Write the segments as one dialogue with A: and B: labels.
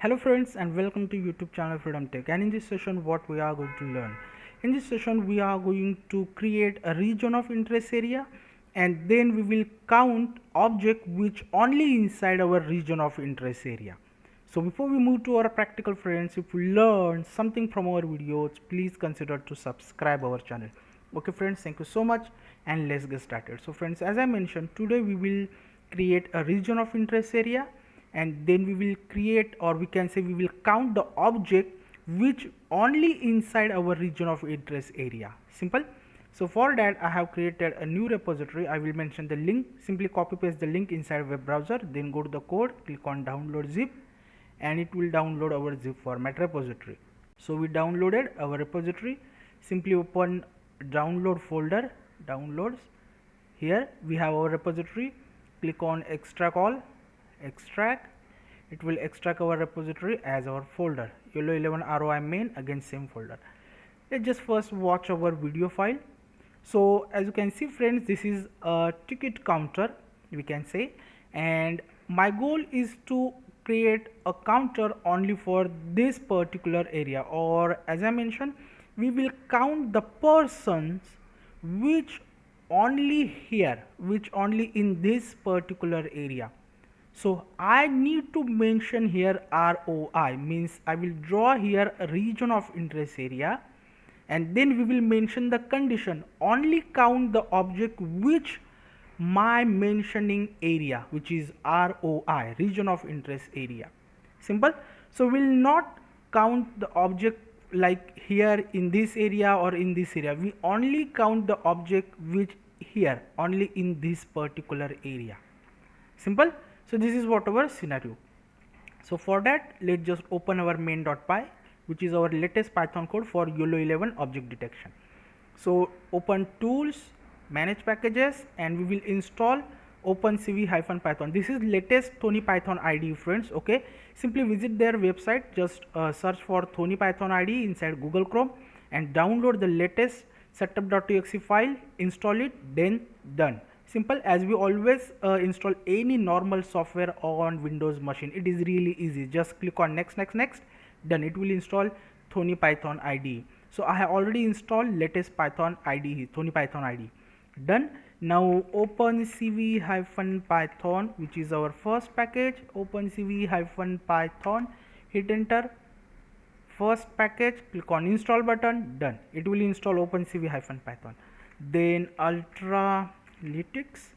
A: Hello friends and welcome to YouTube channel Freedom Tech, and in this session what we are going to learn. In this session we are going to create a region of interest area, and then we will count object which only inside our region of interest area. So before we move to our practical friends, if you learn something from our videos, please consider to subscribe our channel. Okay friends, thank you so much, and let's get started. So friends, as I mentioned, today we will create a region of interest area, and then we will create, or we can say we will count the object which only inside our region of interest area. Simple. So for that I have created a new repository. I will mention the link. Simply copy paste the link inside web browser, then go to the code, click on download zip, and it will download our zip format repository. So we downloaded our repository. Simply open download folder, downloads. Here we have our repository. Click on extract all, extract. It will extract our repository as our folder, YOLO 11 ROI main, again same folder. Let's just first watch our video file. So as you can see friends, this is a ticket counter, we can say, and my goal is to create a counter only for this particular area, or as I mentioned, we will count the persons which only here, which only in this particular area. So I need to mention here ROI, means I will draw here a region of interest area, and then we will mention the condition only count the object which my mentioning area, which is ROI, region of interest area. Simple. So we will not count the object like here in this area or in this area. We only count the object which here, only in this particular area. Simple. So this is what our scenario. So for that, let's just open our main.py, which is our latest Python code for YOLO 11 object detection. So open tools, manage packages, and we will install OpenCV-Python. This is latest Thony Python IDE friends. Okay, simply visit their website, just search for Thony Python IDE inside Google Chrome and download the latest setup.txt file, install it, then done. Simple. As we always install any normal software on Windows machine, it is really easy. Just click on next, done. It will install Thony Python IDE. So I have already installed latest Python IDE, Thony Python IDE. Done. Now OpenCV-Python, which is our first package, OpenCV-Python, hit enter. First package, click on install button, done. It will install OpenCV-Python. Then Ultralytics,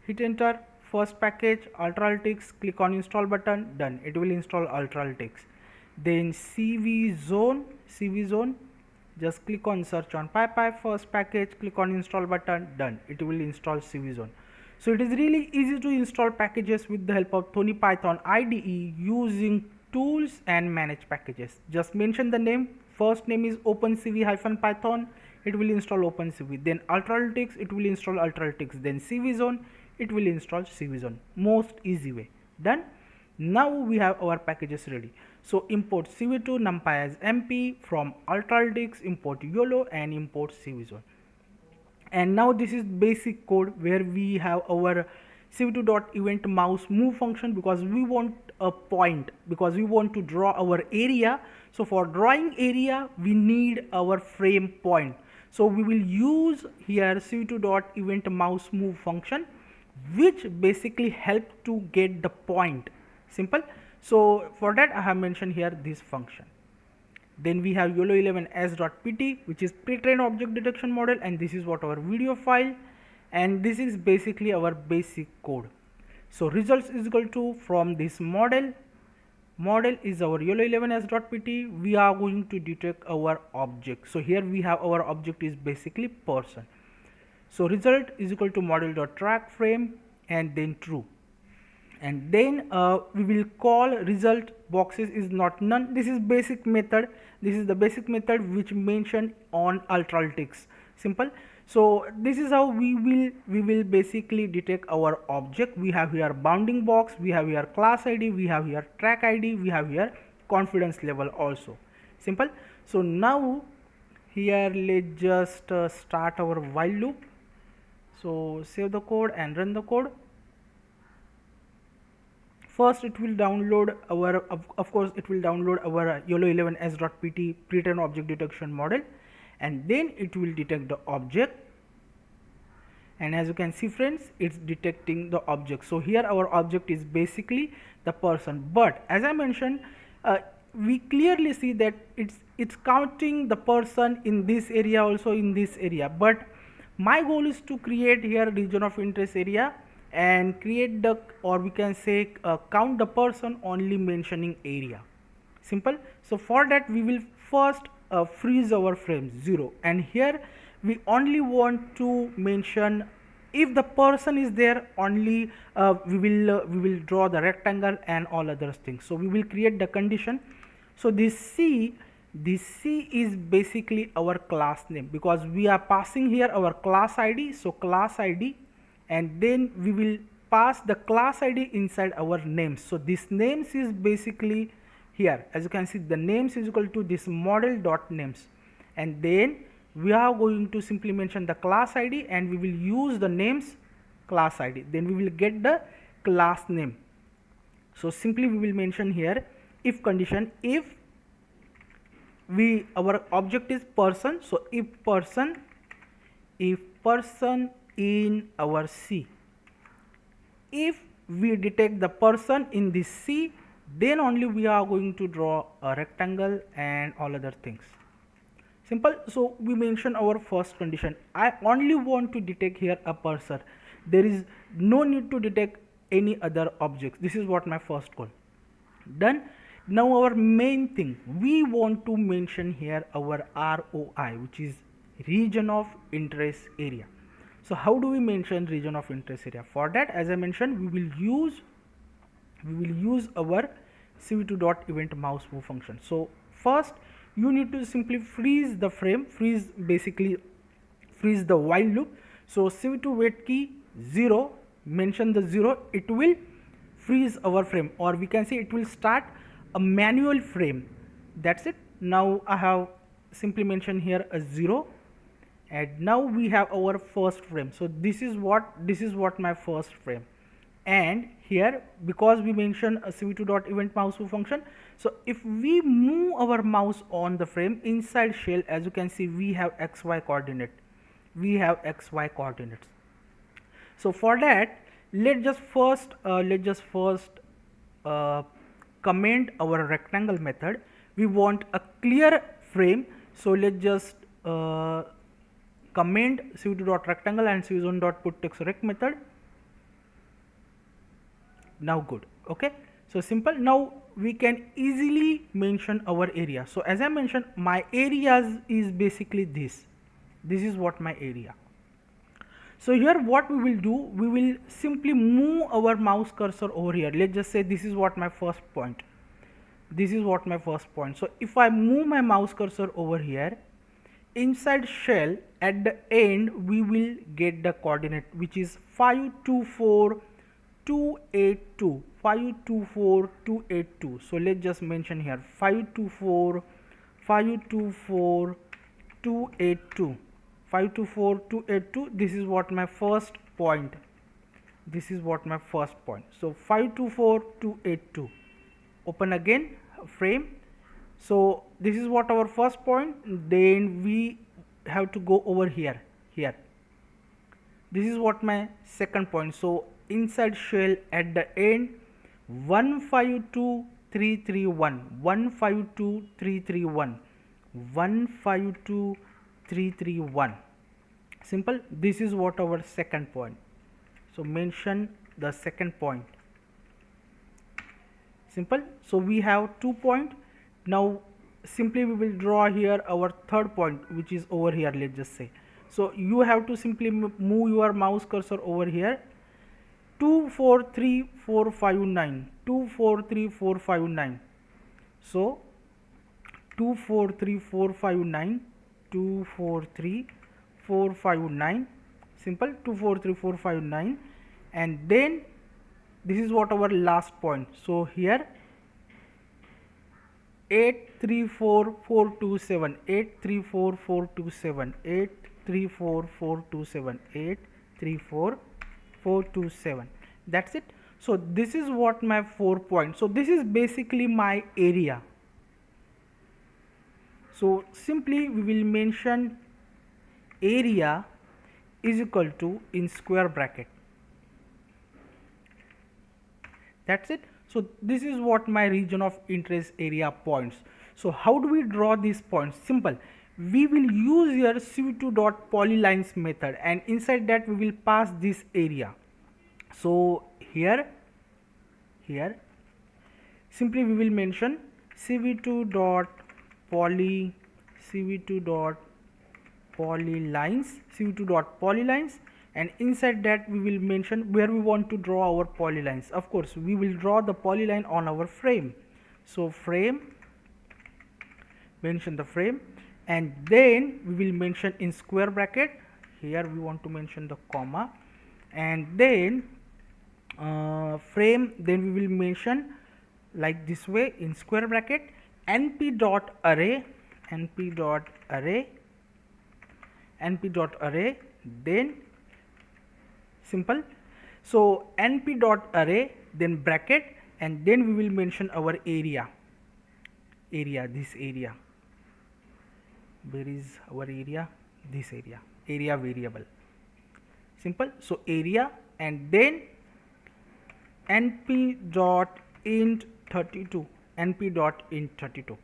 A: hit enter. First package, Ultralytics, click on install button, done. It will install Ultralytics. Then CV zone, just click on search on PyPy. First package, click on install button, done. It will install CV zone. So it is really easy to install packages with the help of Thony Python IDE using tools and manage packages. Just mention the name. First name is OpenCV-Python. It will install OpenCV. Then Ultralytics, it will install Ultralytics. Then CV zone, it will install CV zone. Most easy way. Done. Now we have our packages ready. So import CV2 numpy as MP, from Ultralytics import YOLO and import CV zone. And now this is basic code where we have our CV2.event mouse move function, because we want a point, because we want to draw our area. So for drawing area we need our frame point. So we will use here CV2.event mouse move function, which basically help to get the point. Simple. So for that I have mentioned here this function. Then we have YOLO 11 s.pt, which is pre-trained object detection model, and this is what our video file, and this is basically our basic code. So results is equal to, from this model is our YOLO 11 s.pt, we are going to detect our object. So here we have our object is basically person. So result is equal to model.track frame and then true. And then we will call result boxes is not none. This is basic method. This is the basic method which mentioned on Ultralytics. Simple. So this is how we will basically detect our object. We have here bounding box, we have here class ID, we have here track ID, we have here confidence level also. Simple. So now here let's just start our while loop. So save the code and run the code. First it will download our of course it will download our YOLO11s.pt pre-trained object detection model, and then it will detect the object. And as you can see friends, it's detecting the object. So here our object is basically the person, but as I mentioned, we clearly see that it's counting the person in this area, also in this area, but my goal is to create here region of interest area and create the, or we can say count the person only mentioning area. Simple. So for that we will first freeze our frame 0, and here we only want to mention if the person is there only. We will draw the rectangle and all other things. So we will create the condition. So this C is basically our class name, because we are passing here our class ID. So class ID, and then we will pass the class ID inside our names. So this names is basically here, as you can see, the names is equal to this model dot names, and then we are going to simply mention the class ID, and we will use the names class ID, then we will get the class name. So simply we will mention here if condition, if our object is person, so if person in our C, if we detect the person in this C, then only we are going to draw a rectangle and all other things. Simple. So we mention our first condition. I only want to detect here a person. There is no need to detect any other objects. This is what my first goal. Done. Now our main thing, we want to mention here our ROI, which is region of interest area. So how do we mention region of interest area? For that, as I mentioned, we will use our cv2.event mouse move function. So first you need to simply freeze the frame, basically freeze the while loop. So cv2 wait key 0, mention the 0, it will freeze our frame, or we can say it will start a manual frame. That's it. Now I have simply mentioned here a 0, and now we have our first frame. So this is what my first frame. And here, because we mentioned a cv2.event mouse move function, so if we move our mouse on the frame inside shell, as you can see, we have xy coordinate, So for that, let's just first comment our rectangle method. We want a clear frame, so let's just comment cv2.rectangle and cv1.putTextRect method. Now good. Okay, so simple. Now we can easily mention our area. So as I mentioned, my area is basically this is what my area. So here what we will do, we will simply move our mouse cursor over here. Let's just say this is what my first point, So if I move my mouse cursor over here, inside shell at the end we will get the coordinate, which is 524282. So let's just mention here 524282. This is what my first point. So 524282. Open again frame. So this is what our first point. Then we have to go over here. This is what my second point. So inside shell at the end 152331. Simple. This is what our second point. So mention the second point. Simple. So we have 2 points. Now simply we will draw here our third point, which is over here, let's just say. So you have to simply move your mouse cursor over here. 243459. So 243459. Simple. 243459. And then this is what our last point. So here 834427. That's it. So this is what my 4 points. So this is basically my area. So simply we will mention area is equal to in square bracket. That's it. So this is what my region of interest area points. So how do we draw these points? Simple. We will use here cv2.polylines method, and inside that we will pass this area. So here simply we will mention cv2.polylines, and inside that we will mention where we want to draw our polylines. Of course we will draw the polyline on our frame. So frame, mention the frame, and then we will mention in square bracket. Here we want to mention the comma, and then frame, then we will mention like this way in square bracket np.array, then simple. So np.array, then bracket, and then we will mention our area, this area. Where is our area? This area variable. Simple. So area, and then np.int32.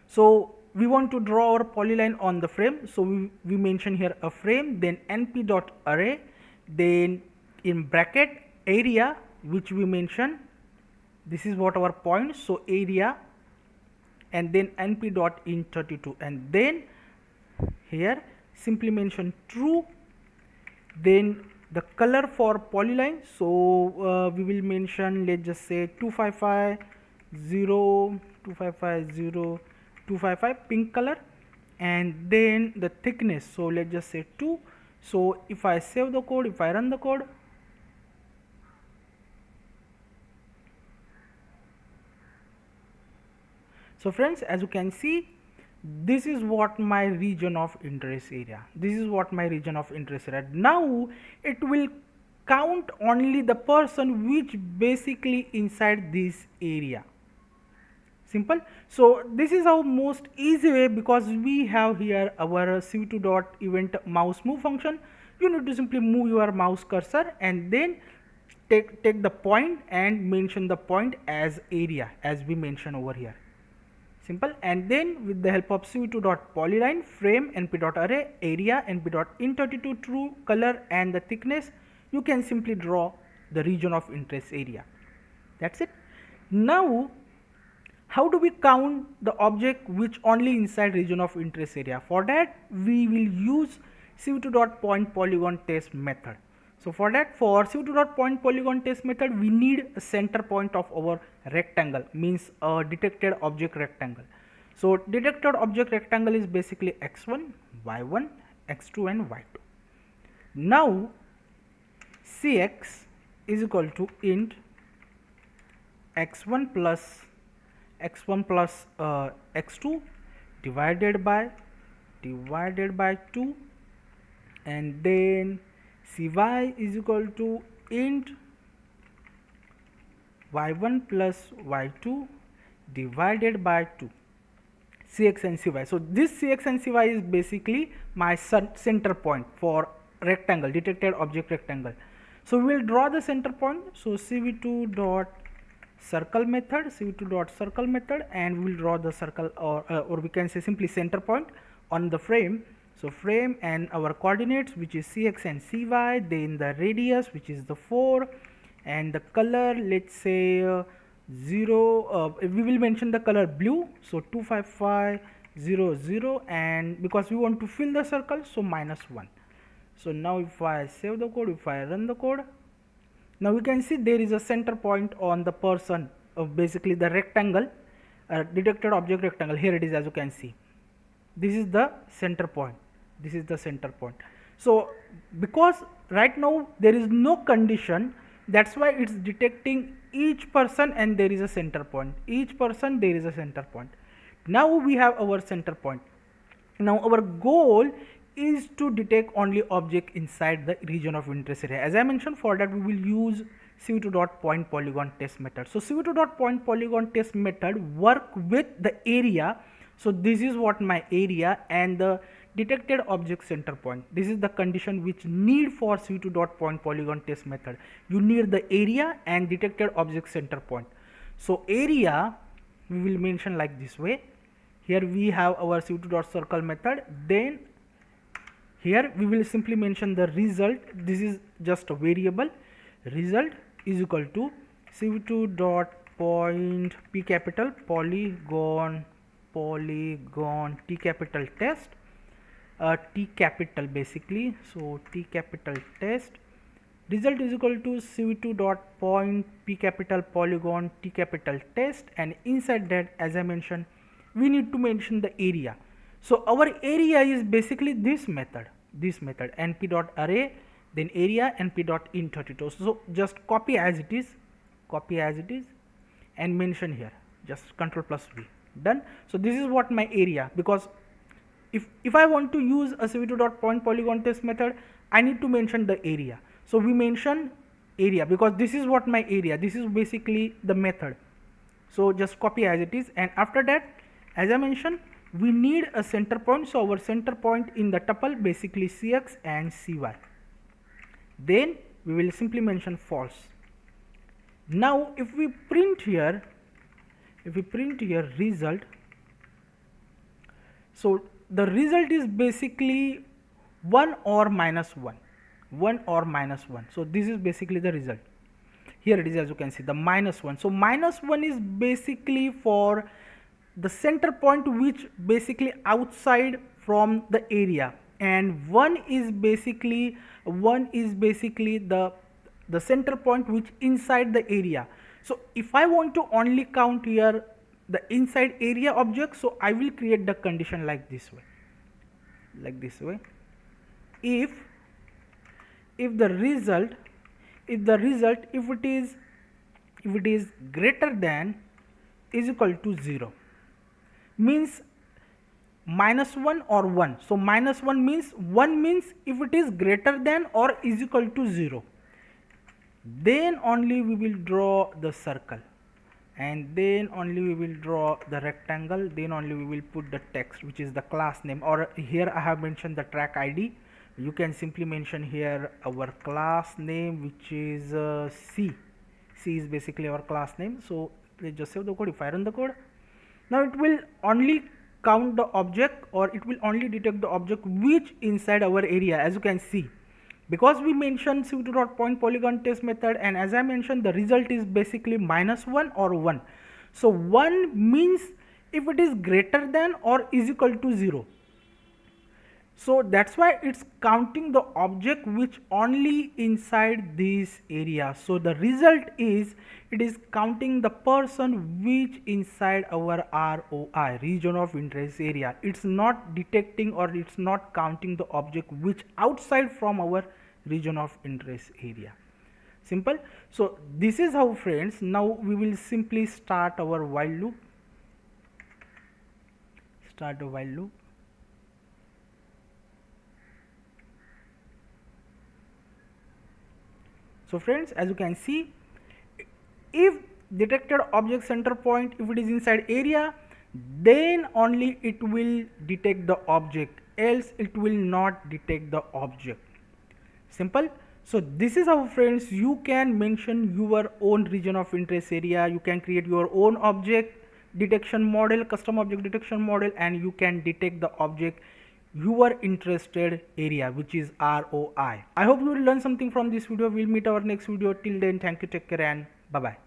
A: So we want to draw our polyline on the frame, so we mention here a frame, then np.array, then in bracket area, which we mention, this is what our point, so area, and then np.int32, and then here simply mention true, then the color for polyline, so we will mention, let's just say 255 pink color, and then the thickness, so let's just say 2. So if I save the code, if I run the code, so friends, as you can see, this is what my region of interest area. Now it will count only the person which basically inside this area. Simple. So this is our most easy way, because we have here our cv2.event mouse move function. You need to simply move your mouse cursor and then take the point and mention the point as area, as we mention over here. Simple. And then with the help of cv2.polyline, frame, np.array, area, np.int32, true, color, and the thickness, you can simply draw the region of interest area. That's it. Now how do we count the object which only inside region of interest area? For that we will use cv2.pointPolygon_test method. So for that, for cv2.pointPolygon_test method, we need a center point of our rectangle, means a detected object rectangle. So detected object rectangle is basically x1, y1, x2 and y2. Now cx is equal to int x1 plus x2 divided by 2, and then cy is equal to int y1 plus y2 divided by 2, cx and cy. So this cx and cy is basically my center point for rectangle, detected object rectangle. So we will draw the center point. So cv2.circle method, and we will draw the circle, or we can say simply center point on the frame. So frame and our coordinates, which is cx and cy, then the radius, which is the 4, and the color, let's say 0, we will mention the color blue, so 25500, and because we want to fill the circle, so -1. So now if I save the code, if I run the code, now we can see there is a center point on the person of basically the rectangle, detected object rectangle. Here it is, as you can see, this is the center point. So because right now there is no condition, that's why it's detecting each person and there is a center point, Now we have our center point. Now our goal is to detect only object inside the region of interest area. As I mentioned, for that we will use cv2.pointPolygon_test method. So cv2.pointPolygon_test method work with the area. So this is what my area and the detected object center point. This is the condition which need for cv2.pointPolygon_test method. You need the area and detected object center point. So area we will mention like this way. Here we have our cv2.circle method. Then here we will simply mention the result. This is just a variable. Result is equal to cv2.point p capital polygon t capital test, t capital basically. So t capital test result is equal to cv2.point p capital polygon t capital test, and inside that, as I mentioned, we need to mention the area. So our area is basically this method np.array, then area np.int32. So just copy as it is and mention here, just Ctrl+V, done. So this is what my area, because if I want to use a cv2.pointPolygon_test method, I need to mention the area. So we mention area because this is what my area, this is basically the method. So just copy as it is, and after that, as I mentioned, we need a center point. So our center point in the tuple basically cx and cy. Then we will simply mention false. Now if we print here result, so the result is basically 1 or minus 1. So this is basically the result. Here it is, as you can see, the -1. So -1 is basically for the center point which basically outside from the area, and 1 is basically the center point which inside the area. So if I want to only count here the inside area object, so I will create the condition like this way. If the result if it is greater than is equal to 0, means -1 or 1. So -1 means if it is greater than or is equal to 0, then only we will draw the circle, and then only we will draw the rectangle, then only we will put the text, which is the class name, or here I have mentioned the track ID. You can simply mention here our class name, which is C is basically our class name. So let's just save the code. If I run the code, now it will only count the object, or it will only detect the object which inside our area, as you can see, because we mentioned cv2.pointPolygon_test method, and as I mentioned, the result is basically -1 or 1. So 1 means if it is greater than or is equal to 0. So that's why it's counting the object which only inside this area. So the result is, it is counting the person which inside our ROI, region of interest area. It's not detecting or it's not counting the object which outside from our region of interest area. Simple. So this is how, friends. Now we will simply start our while loop. So friends, as you can see, if detected object center point, if it is inside area, then only it will detect the object, else it will not detect the object. Simple. So this is how, friends, you can mention your own region of interest area. You can create your own object detection model, custom object detection model, and you can detect the object you are interested area, which is ROI. I hope you will learn something from this video. We'll meet our next video. Till then, thank you, take care, and bye bye.